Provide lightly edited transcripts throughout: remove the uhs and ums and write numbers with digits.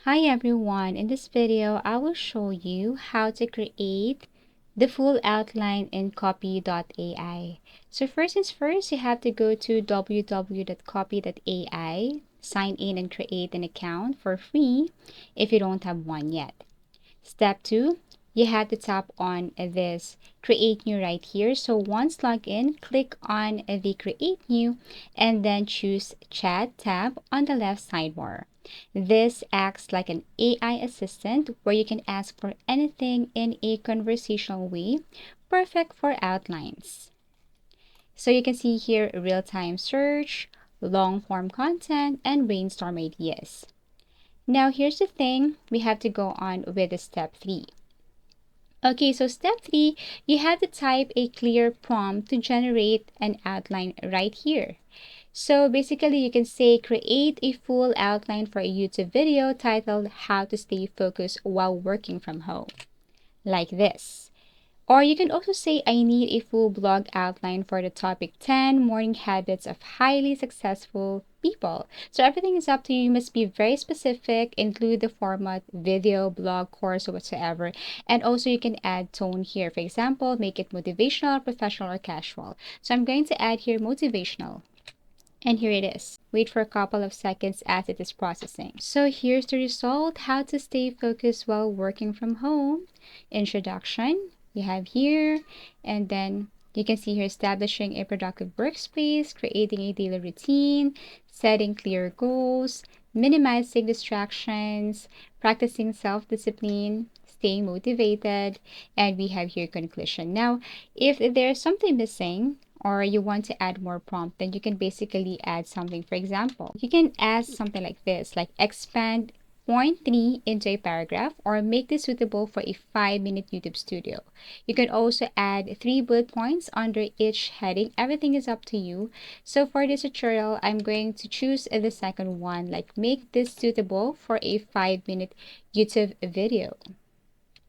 Hi everyone, in this video I will show you how to create the full outline in Copy.ai. So first things first, you have to go to www.copy.ai, sign in and create an account for free if you don't have one yet. Step 2, you have to tap on this create new right here. So once logged in, click on the create new and then choose chat tab on the left sidebar. This acts like an AI assistant where you can ask for anything in a conversational way, perfect for outlines. So you can see here real-time search, long-form content, and brainstorm ideas. Now here's the thing, we have to go on with the step 3. Okay, so step 3, you have to type a clear prompt to generate an outline right here. So basically you can say create a full outline for a YouTube video titled How to Stay Focused While Working from Home, like this. Or you can also say, I need a full blog outline for the topic 10 morning habits of highly successful people. So everything is up to you. You must be very specific, include the format, video, blog, course, or whatsoever. And also you can add tone here. For example, make it motivational, professional, or casual. So I'm going to add here motivational. And here it is. Wait for a couple of seconds as it is processing. So here's the result, how to stay focused while working from home. Introduction, you have here, and then you can see here establishing a productive workspace, creating a daily routine, setting clear goals, minimizing distractions, practicing self-discipline, staying motivated, and we have here conclusion. Now, if there's something missing, or you want to add more prompt, then you can basically add something. For example, you can add something like this, like expand point 3 into a paragraph, or make this suitable for a 5-minute YouTube studio. You can also add 3 bullet points under each heading. Everything is up to you. So for this tutorial, I'm going to choose the second one, like make this suitable for a 5-minute YouTube video.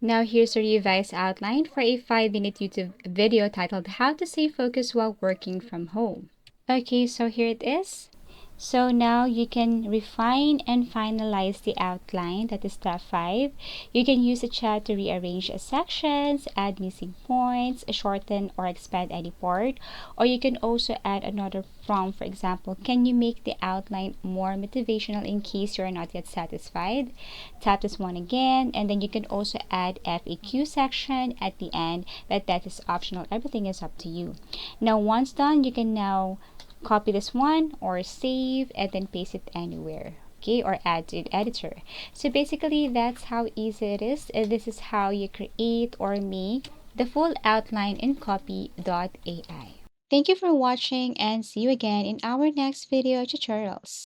Now here's a revised outline for a 5-minute YouTube video titled How to Stay Focused While Working from Home. Okay, so here it is. So now you can refine and finalize the outline. That is step 5. You can use the chat to rearrange sections, add missing points, shorten or expand any part. Or you can also add another prompt. For example, can you make the outline more motivational in case you are not yet satisfied? Tap this one again, and then you can also add FAQ section at the end, but that is optional. Everything is up to you. Now once done, you can now copy this one or save and then paste it anywhere, okay, or add to the editor. So basically that's how easy it is. This is how you create or make the full outline in Copy.ai. Thank you for watching and see you again in our next video tutorials.